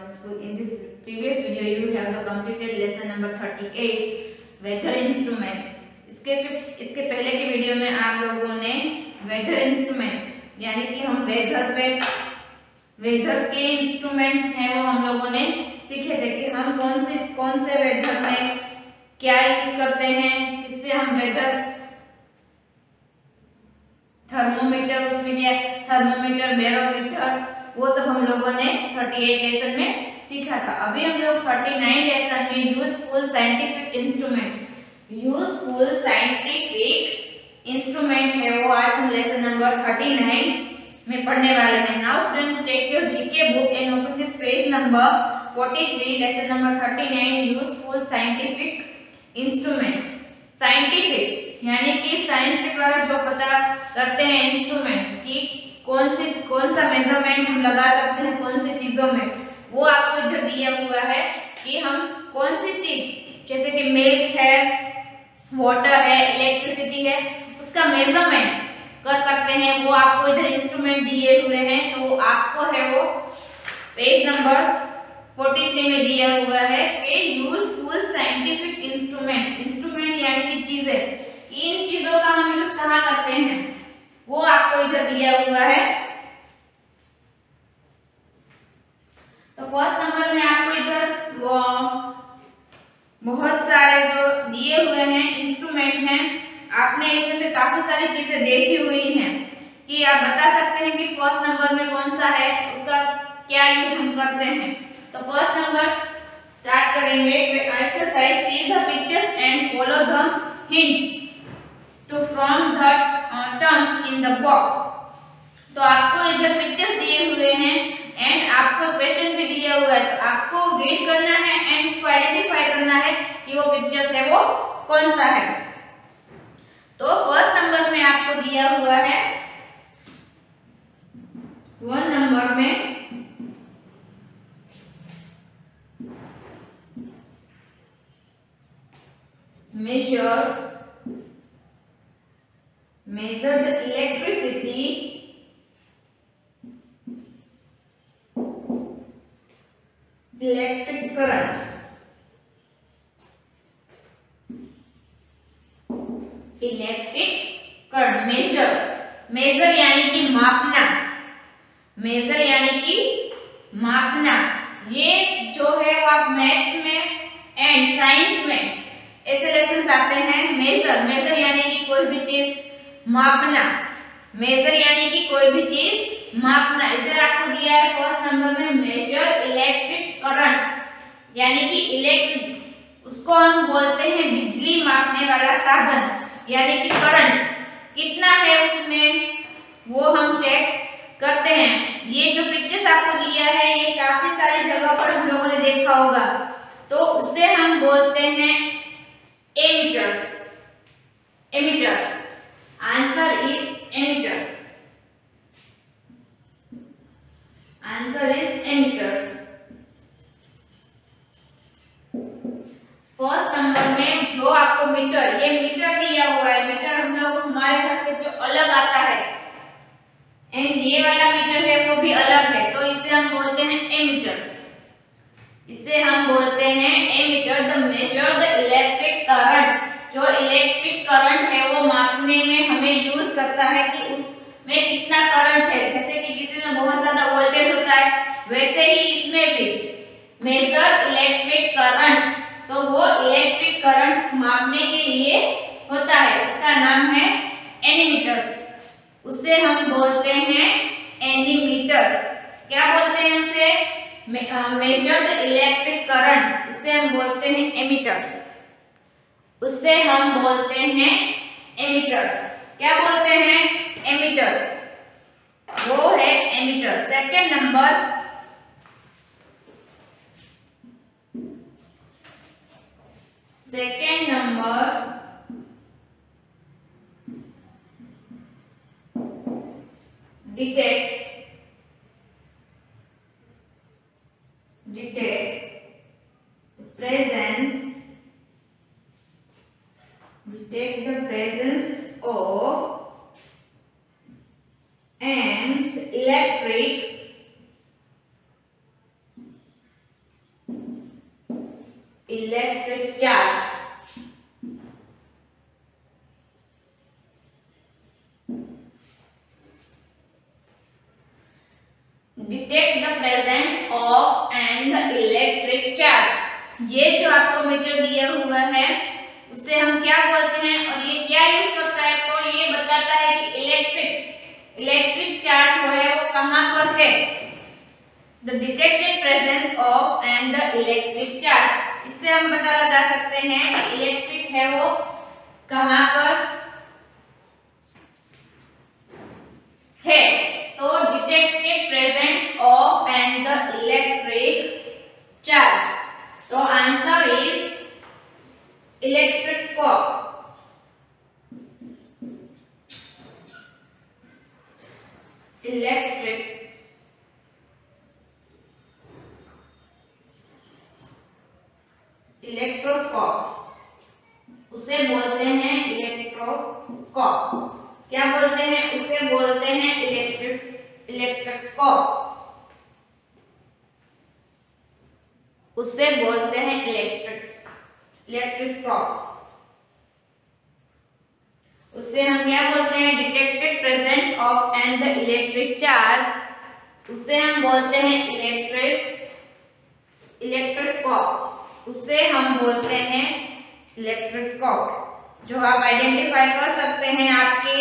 Modern School. In this previous video, you have completed lesson number 38, weather instrument. इसके पहले के video में आप लोगों ने वेदर इंस्ट्रूमेंट यानी कि हम वेदर के इंस्ट्रूमेंट हैं वो हम लोगों ने सीखे थे कि हम कौन से वेदर में क्या यूज करते हैं, किससे हम वेदर थर्मोमीटर, उसमें क्या थर्मोमीटर, बैरोमीटर, वो सब हम लोगों ने 38 लेसन में सीखा था। अभी हम लोग 39 लेसन में यूजफुल साइंटिफिक इंस्ट्रूमेंट है वो आज हम लेसन नंबर 39 में पढ़ने वाले हैं। Now student take your GK book and open this page number 43, lesson number 39, useful scientific instrument. Scientific यानी कि साइंस के द्वारा जो पता करते हैं इंस्ट्रूमेंट की कौन सा मेजरमेंट हम लगा सकते हैं कौन सी चीजों में, वो आपको इधर दिया हुआ है कि हम कौन सी चीज जैसे कि मिल्क है, वाटर है, इलेक्ट्रिसिटी है, उसका मेजरमेंट कर सकते हैं। वो आपको इधर इंस्ट्रूमेंट दिए हुए हैं, तो आपको है वो पेज नंबर 43 में दिया हुआ है कि यूजफुल साइंटिफिक इंस्ट्रूमेंट यानी कि चीजें, इन चीजों का हम यूज कहाँ करते हैं वो आपको इधर दिया हुआ है। तो फर्स्ट नंबर में आपको इधर बहुत सारे जो दिए हुए हैं इंस्ट्रूमेंट हैं, आपने इसमें से काफी सारी चीजें देखी हुई हैं कि आप बता सकते हैं कि फर्स्ट नंबर में कौन सा है, उसका क्या यूज हम करते हैं। तो फर्स्ट नंबर स्टार्ट करेंगे। Exercise see the pictures and follow the hints to from the terms in the box. तो आपको इधर पिक्चर्स दिए हुए हैं एंड आपको क्वेश्चन भी दिया हुआ है, तो आपको रीड करना है एंड इसको आइडेंटिफाई करना है कि वो पिक्चर्स है वो कौन सा है। तो फर्स्ट नंबर में आपको दिया हुआ है 1 नंबर में measure the electricity electric current। Measure यानी कि मापना, ये जो है वो आप मैथ्स में एंड साइंस में ऐसे लेसन आते हैं। मेजर यानी कि कोई भी चीज मापना, इधर आपको दिया है फर्स्ट नंबर में मेजर इलेक्ट्रिक करंट यानी कि उसको हम बोलते हैं बिजली मापने वाला साधन, यानी कि करंट कितना है उसमें वो हम चेक करते हैं। ये जो पिक्चर्स आपको दिया है ये काफी सारी जगह पर हम लोगों ने देखा होगा, तो उसे हम बोलते हैं ammeter. Answer is ammeter. First number में जो आपको मीटर दिया हुआ है, मीटर हम लोग हमारे घर पे जो अलग आता है एंड ये वाला मीटर है वो भी अलग है, तो इसे हम बोलते हैं ammeter. The measure the electric current, जो इलेक्ट्रिक करंट है वो मापने में हमें यूज करता है कि उसमें कितना करंट है। जैसे कि किसी में बहुत ज्यादा वोल्टेज होता है, वैसे ही इसमें भी मेजर इलेक्ट्रिक करंट, तो वो इलेक्ट्रिक करंट मापने के लिए होता है, उसका नाम है एनीमीटर। उसे हम बोलते हैं एनीमीटर। क्या बोलते हैं उसे? मेजर्ड इलेक्ट्रिक करंट, उसे हम बोलते हैं एमीटर। क्या बोलते हैं? एमीटर, वो है ammeter. Second number detect the presence of an electric electric charge. Detect the presence of and the electric charge. ये जो आपको मीटर दिया हुआ है उससे हम क्या बोलते हैं और ये क्या यूज करता है, तो ये बताता है कि इलेक्ट्रिक चार्ज जो है वो कहां पर है। The detected presence of and the electric charge, इससे हम पता लगा सकते हैं कि इलेक्ट्रिक है वो कहां पर है। तो detected presence of and the electric charge, तो आंसर इज इलेक्ट्रोस्कोप। इलेक्ट्रोस्कोप उसे बोलते हैं इलेक्ट्रोस्कोप। क्या बोलते हैं, उसे बोलते हैं इलेक्ट्रोस्कोप। उसे बोलते हैं इलेक्ट्रोस्कोप। उसे हम क्या बोलते हैं, detected presence of and the electric charge, उसे हम बोलते हैं इलेक्ट्रोस्कोप। उसे हम बोलते हैं इलेक्ट्रोस्कोप, जो आप आइडेंटिफाई कर सकते हैं। आपके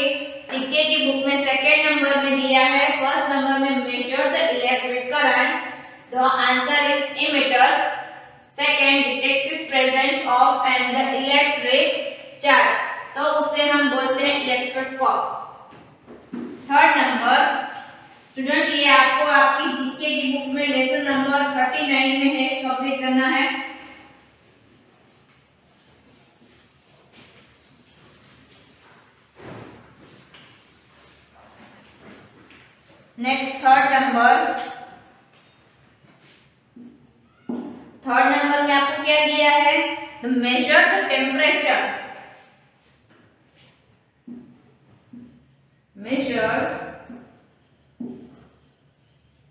जीके की बुक में सेकंड नंबर में दिया है, फर्स्ट नंबर में major the electric current, the answer is ammeters. Second, detective presence of and the electric charge, तो उसे हम बोलते हैं इलेक्ट्रोस्कोप। थर्ड नंबर स्टूडेंट, ये आपको आपकी जीके की बुक में लेसन नंबर 39 में है, कंप्लीट करना है। नेक्स्ट थर्ड नंबर में आपको क्या दिया है, the measure the temperature. measure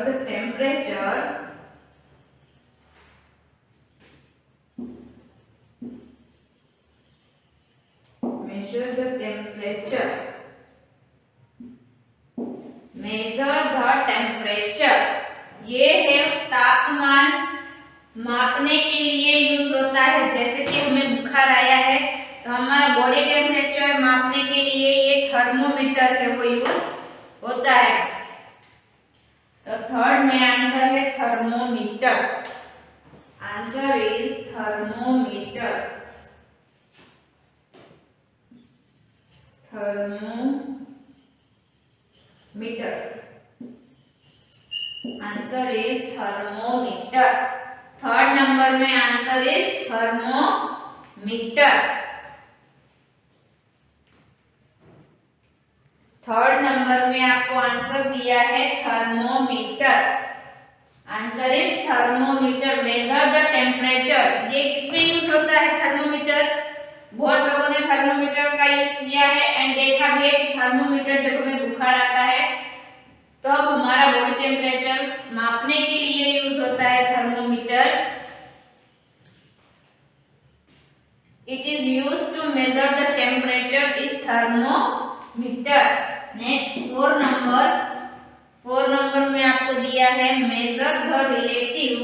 the temperature measure the temperature ये है तापमान मापने के लिए यूज होता है। जैसे कि हमें बुखार आया है तो हमारा बॉडी टेम्परेचर मापने के लिए ये थर्मोमीटर है वो यूज होता है। तो थर्ड में आंसर है thermometer. Answer is thermometer. Answer is thermometer. Third number में answer is thermometer. Third number में आपको आंसर दिया है thermometer. Answer is thermometer. Measure the temperature, ये किसमें यूज होता है थर्मोमीटर? बहुत लोगों ने थर्मोमीटर का यूज किया है एंड देखा भी है कि थर्मोमीटर जब हमें बुखार आता है तो अब हमारा बॉडी टेम्परेचर मापने के लिए यूज होता है thermometer. It is used to measure the temperature is thermometer. Next four number में आपको दिया है measure the relative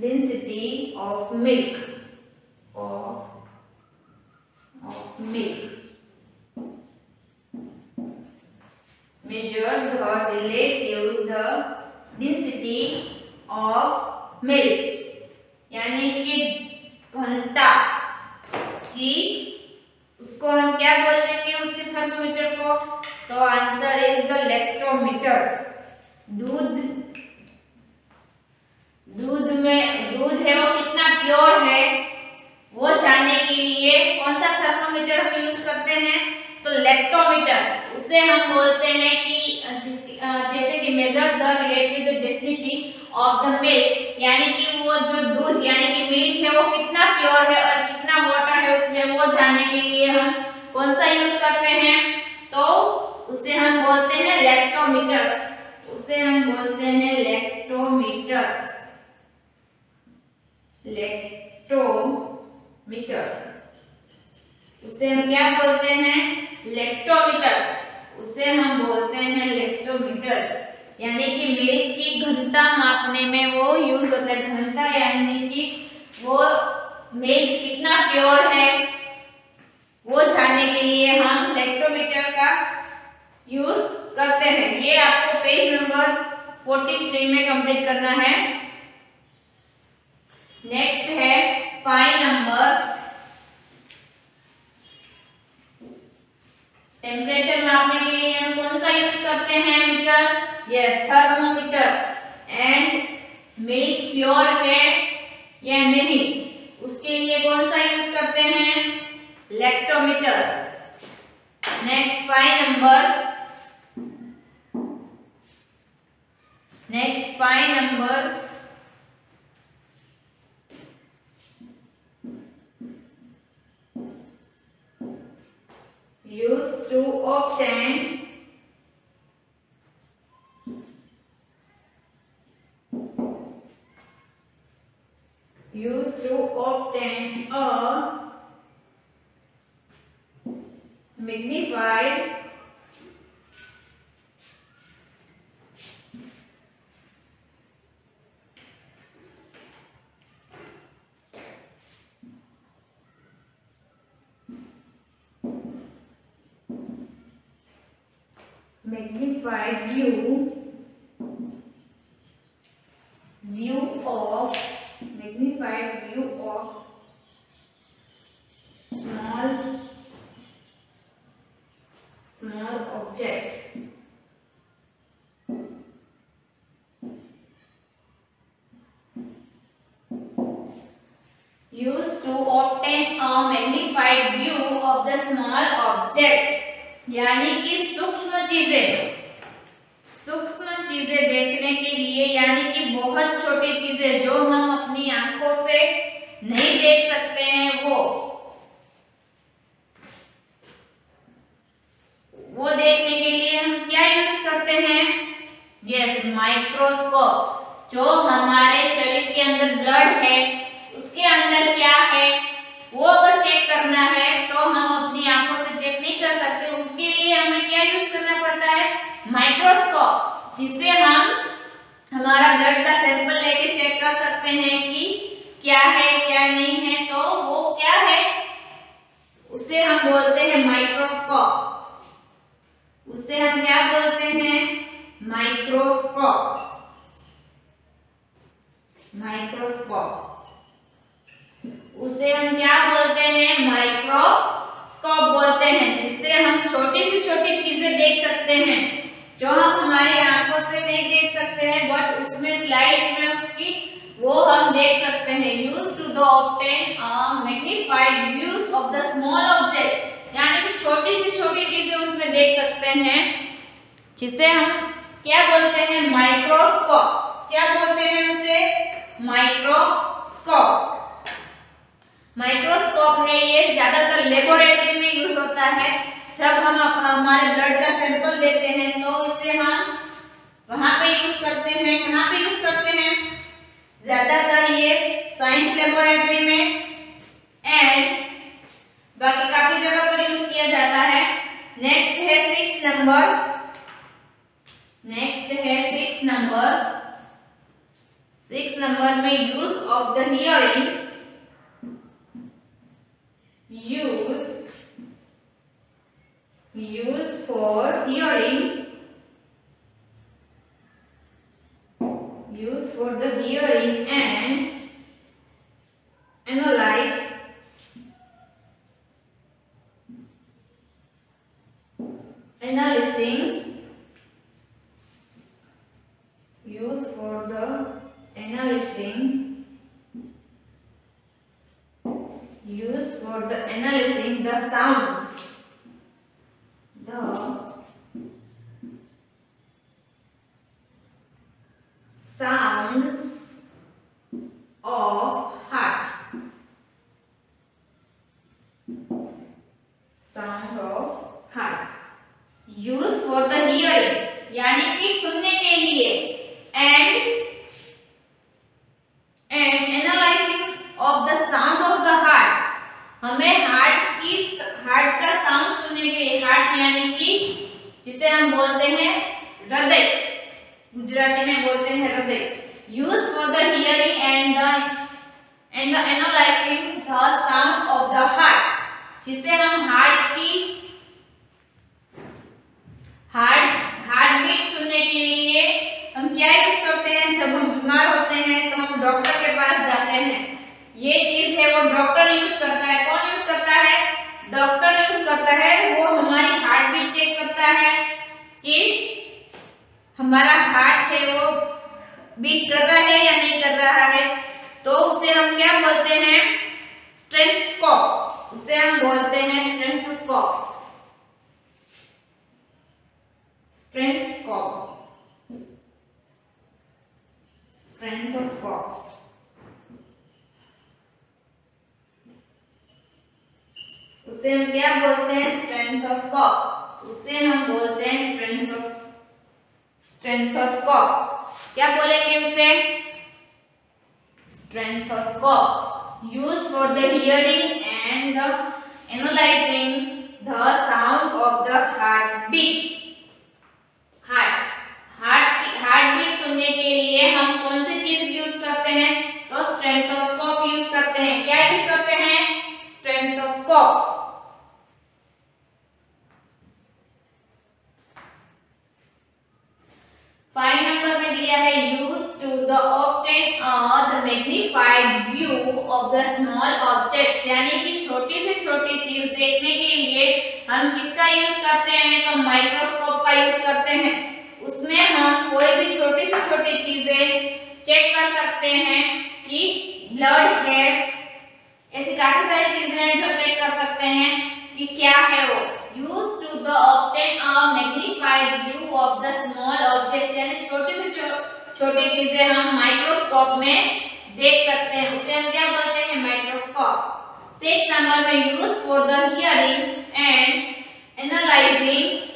density of milk measure the relative the density of milk, यानी कि घनता की उसको हम क्या बोल देंगे उसके थर्मोमीटर को? तो आंसर इज द लैक्टोमीटर। दूध दूध है वो कितना प्योर है वो जानने के लिए कौन सा थर्मोमीटर हम यूज करते हैं? तो लैक्टोमीटर। उसे हम बोलते हैं कि जैसे कि major the relative density of the milk, यानी कि वो जो दूध यानी कि मिल्क है वो कितना प्योर है और कितना वाटर है उसमें वो जानने के लिए हम कौन सा यूज करते हैं? तो उसे हम बोलते हैं लैक्टोमीटर। उसे हम बोलते हैं लैक्टोमीटर। उसे हम क्या बोलते हैं? लैक्टोमीटर। उसे हम बोलते हैं लैक्टोमीटर, यानी कि मिल्क की घनता मापने में वो यूज होता है। घनता यानी कि वो मिल्क कितना प्योर है वो जानने के लिए हम लैक्टोमीटर का यूज करते हैं। ये आपको पेज नंबर 43 में कंप्लीट करना है। नेक्स्ट है 5 नंबर, टेम्परेचर मापने के लिए हम कौन सा यूज करते हैं meter? Yes, thermometer. And milk pure है या नहीं उसके लिए कौन सा यूज करते हैं? Lactometer. Next 5 number, used to obtain a magnified view of small object. Used to obtain a magnified view of the small object, यानी कि सूक्ष्म चीजें देखने के लिए, यानी कि बहुत छोटी चीजें जो हम अपनी आंखों से नहीं देख सकते हैं वो देखने के लिए हम क्या यूज करते हैं? Yes, microscope. जो हमारे शरीर के अंदर ब्लड है उसके अंदर क्या है वो अगर चेक करना है तो हम अपनी आंखों से चेक नहीं कर सकते, उसके लिए हमें क्या यूज करना पड़ता है? माइक्रोस्कोप, जिससे हम हमारा ब्लड का सैंपल लेके चेक कर सकते हैं कि क्या है क्या नहीं है। तो वो क्या है? उसे हम बोलते हैं माइक्रोस्कोप। उसे हम क्या बोलते हैं? माइक्रोस्कोप। उसे हम क्या बोलते हैं? माइक्रोस्कोप बोलते हैं, जिससे हम छोटी से छोटी चीजें देख सकते हैं जो हम हमारी आंखों से नहीं देख सकते हैं, बट उसमें स्लाइड्स में उसकी वो हम देख सकते हैं। Use to the obtain a magnified views of the small object, यानी कि छोटी से छोटी चीजें उसमें देख सकते हैं, जिसे हम क्या बोलते हैं? माइक्रोस्कोप। क्या बोलते हैं उसे? माइक्रोस्कोप। माइक्रोस्कोप है ये ज्यादातर लेबोरेटरी में यूज होता है। जब हम हमारे ब्लड का सैंपल देते हैं तो इसे हम वहां पे यूज करते हैं। कहाँ पे यूज करते हैं? ज्यादातर ये साइंस लेबोरेटरी में एंड बाकी काफी जगह पर यूज किया जाता है। नेक्स्ट है 6 नंबर। नेक्स्ट है 6 नंबर। 6 नंबर में use of the hearing. Use for hearing. Use for the hearing and analyse analyzing. Use for the analyzing used for the analyzing the sound of heart, sound of heart, use for the hearing यानी कि सुनने के लिए, and analyzing of the sound of the heart, हमें heart का sound सुनने के लिए, हार्ट यानी कि जिसे हम बोलते हैं हृदय, गुजराती में बोलते हैं हृदय, use for the hearing and the analysing the sound of the heart, जिसे हम हार्ट बीट सुनने के लिए हम क्या यूज करते हैं, जब हम बीमार होते हैं तो हम डॉक्टर के पास जाते हैं, ये चीज है वो डॉक्टर यूज करता है। कौन यूज करता है? डॉक्टर यूज करता है। वो हमारी हार्ट बीट चेक करता है कि हमारा हार्ट है वो बीट कर रहा है या नहीं कर रहा है, तो उसे हम क्या बोलते हैं? स्टेथोस्कोप, उसे हम बोलते हैं स्टेथोस्कोप, स्टेथोस्कोप। उसे हम क्या बोलते हैं? स्टेथोस्कोप, उसे हम बोलते हैं स्टेथोस्कोप। क्या बोलेंगे उसे? Stethoscope, use for the hearing and the analysing the sound of the heart beat. Heart beat सुनने के लिए हम कौन सी चीज यूज करते हैं? तो स्टेथोस्कोप यूज करते हैं। क्या यूज करते हैं? स्टेथोस्कोप। 5 नंबर में दिया है use to the obtain the magnified view of the small objects, यानी कि छोटी से छोटी चीज देखने के लिए हम किसका यूज करते हैं? तो माइक्रोस्कोप का यूज करते हैं। उसमें हम कोई भी छोटी से छोटी चीजें चेक कर सकते हैं कि ब्लड है, ऐसी काफी सारी चीजें हैं जो चेक कर सकते हैं कि क्या है वो। Use to the obtain a magnified view of the small objects, यानी छोटी से छोटी चीजें हम माइक्रोस्कोप में देख सकते हैं, उसे हम क्या बोलते हैं? माइक्रोस्कोप। 6 नंबर में use for the hearing and analysing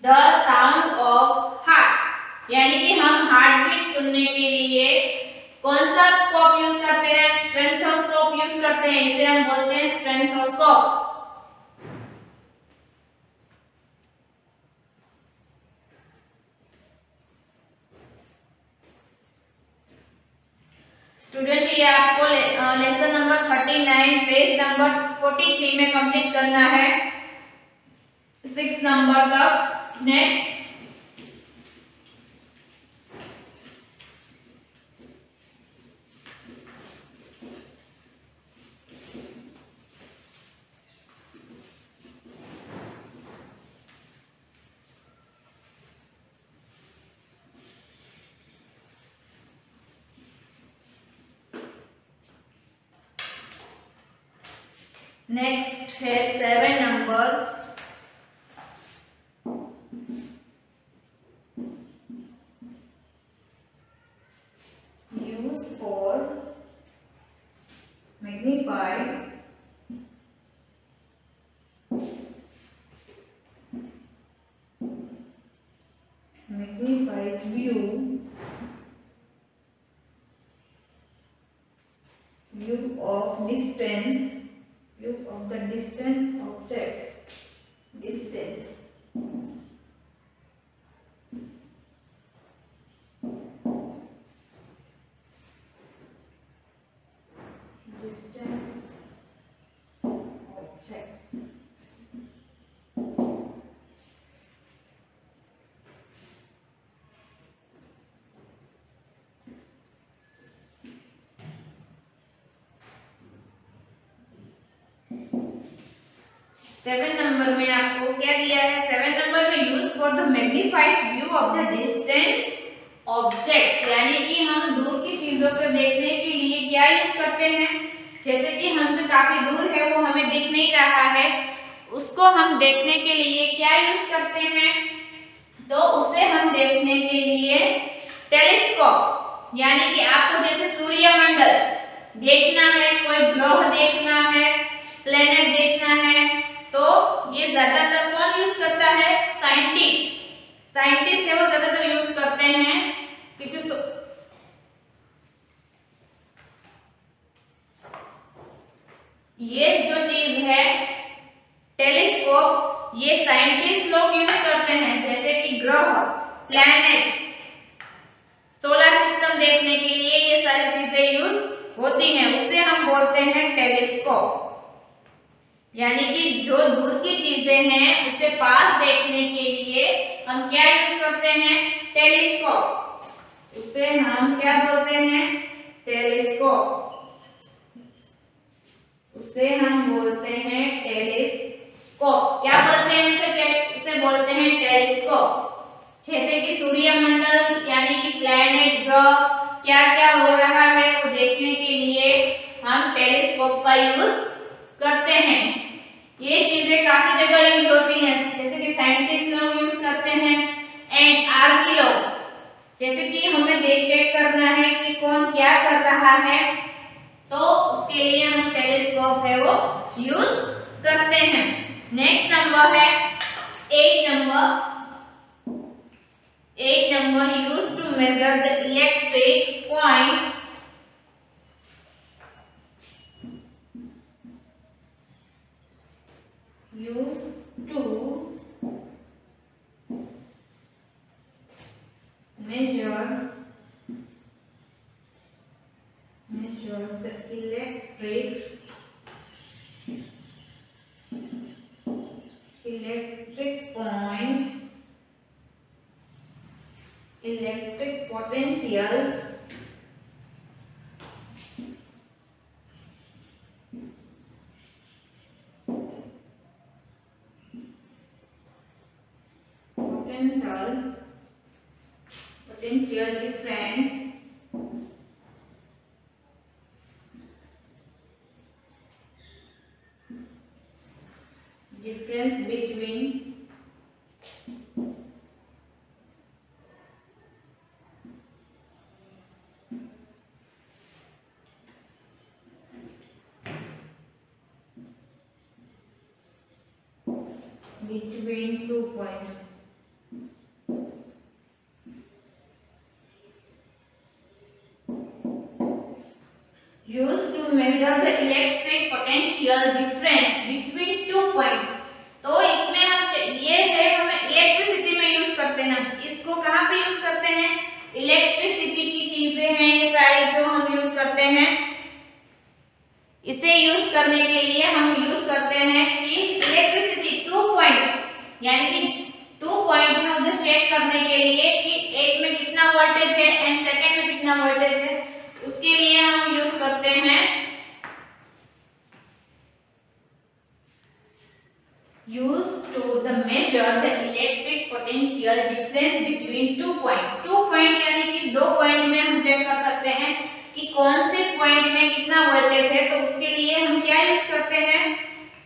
the sound of heart, यानी कि हम हार्ट बीट सुनने के लिए कौन सा स्कोप यूज करते हैं? स्टेथोस्कोप यूज करते हैं, इसे हम बोलते हैं स्टेथोस्कोप। स्टूडेंट, ये आपको लेसन नंबर 39 पेज नंबर 43 में कंप्लीट करना है, 6 नंबर तक। नेक्स्ट, नेक्स्ट है 7 number. Use for magnified view of the distance object, distance objects। Seven number में आपको क्या दिया है? 7 नंबर में use for the magnified view of the distance objects, यानी कि हम दूर की चीजों को देखने के लिए क्या यूज करते हैं। जैसे कि हमसे काफी दूर है, वो हमें दिख नहीं रहा है, उसको हम देखने के लिए क्या यूज करते हैं, तो उसे हम देखने के लिए टेलीस्कोप, यानी कि आपको जैसे सूर्यमंडल देखना है, कोई ग्रह देखना है, प्लेनेट देखना है, तो ये ज्यादातर कौन यूज करता है, साइंटिस्ट है वो ज्यादातर यूज करते हैं, क्योंकि ये जो चीज है टेलीस्कोप, ये साइंटिस्ट लोग यूज करते हैं, जैसे कि ग्रह, प्लैनेट, सोलर सिस्टम देखने के लिए ये सारी चीजें यूज होती हैं, उसे हम बोलते हैं टेलीस्कोप। यानी कि जो दूर की चीजें हैं उसे पास देखने के लिए हम क्या यूज करते हैं, टेलीस्कोप, उसे हम क्या बोलते हैं, टेलीस्कोप, उसे हम बोलते हैं टेलीस्कोप। क्या बोलते हैं उसे बोलते हैं टेलीस्कोप। जैसे कि सूर्यमंडल यानी कि प्लैनेट, ग्रह क्या क्या हो रहा है वो देखने के लिए हम टेलीस्कोप का यूज करते हैं। ये चीजें काफी जगह यूज होती हैं, जैसे कि साइंटिस्ट लोग यूज करते हैं एंड आर्मी लोग, जैसे कि हमें चेक करना है कि कौन क्या कर रहा है, तो उसके लिए हम टेलीस्कोप है वो यूज करते हैं। नेक्स्ट नंबर है 8 number use to measure the electric point used to measure the electric potential difference between between 2 points. Used to measure the electric potential difference between 2 points. तो इसमें हम ये है हमें इलेक्ट्रिसिटी में यूज करते हैं, इसको कहाँ पे यूज करते हैं, इलेक्ट्रिसिटी की चीजें हैं ये सारी जो हम यूज करते हैं। इसे यूज करने के लिए हम यूज करते हैं कि इलेक्ट्रिसिटी 2 पॉइंट, यानी कि 2 पॉइंट है उधर चेक करने के लिए कि एक में कितना वोल्टेज है एंड सेकंड में कितना वोल्टेज है, उसके लिए हम यूज करते हैं used to the measure the electric potential difference between 2 point. 2 point यानी कि 2 पॉइंट में हम चेक कर सकते हैं कि कौन से पॉइंट में कितना वोल्टेज है, तो उसके लिए हम क्या यूज करते हैं,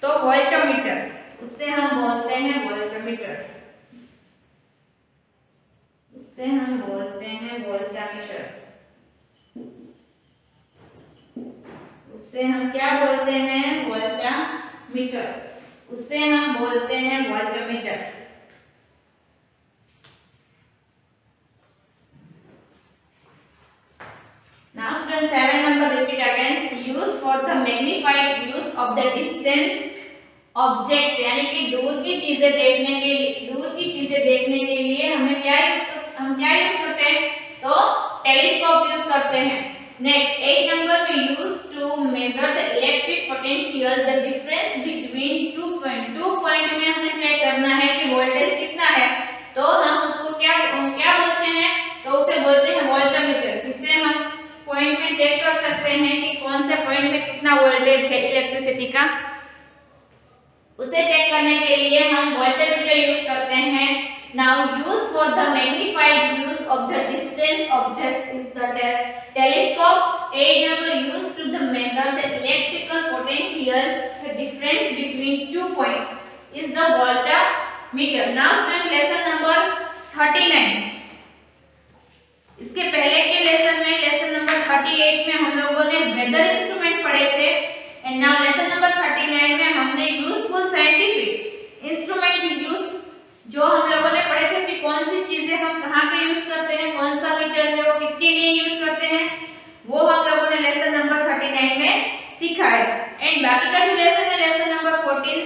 तो वोल्टमीटर, उससे हम बोलते हैं वोल्टमीटर, उससे हम बोलते हैं वोल्टमीटर, उससे हम क्या बोलते हैं, वोल्टमीटर, उससे हम बोलते हैं voltmeter. Now students 7 number repeat again, use for the magnified views of the distant objects, यानी कि दूर की चीजें देखने के लिए हमें क्या यूज करते हैं, तो टेलीस्कोप यूज करते हैं। नेक्स्ट 8 नंबर में use to measure the electric potential the difference between 2 point. 2 point में हमें चेक करना है कि वोल्टेज कितना है, तो हम उसको क्या बोलते हैं, तो उसे बोलते हैं वोल्टमीटर, जिससे हम पॉइंट में चेक कर सकते हैं कि कौन से पॉइंट में कितना वोल्टेज है इलेक्ट्रिसिटी का। उसे चेक करने के लिए हम वोल्टमीटर यूज करते हैं। Now use for the magnified views of the distant objects is the telescope. 8 number used to the measure the electrical potential, the difference between 2 points is the voltmeter. Now student lesson number 39. इसके पहले के lesson में lesson number 38 में हम लोगों ने weather instrument पढ़े थे एंड नाउ लेसन नंबर 39 में हमने यूजफुल साइंटिफिक इंस्ट्रूमेंट यूज जो हम लोगों ने पढ़े थे कि कौन सी चीजें हम कहाँ पे यूज करते हैं, कौन सा मीटर है वो किसके लिए यूज करते हैं, वो हम लोगों ने लेसन नंबर 39 में सीखा है। एंड बाकी का जो लेसन है लेसन नंबर 14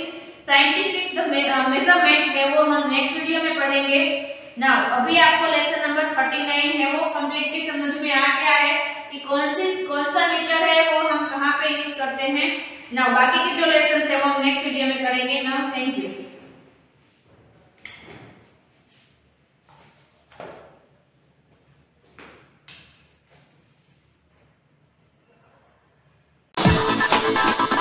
साइंटिफिक मेजरमेंट है वो हम नेक्स्ट वीडियो में पढ़ेंगे। नाउ अभी आपको लेसन नंबर 39 है वो कंप्लीटली समझ में आ गया है कि कौन सा मीटर है वो हम कहाँ पे यूज करते हैं। नाउ बाकी के जो लेसन है वो हम नेक्स्ट वीडियो में करेंगे। Now thank you. you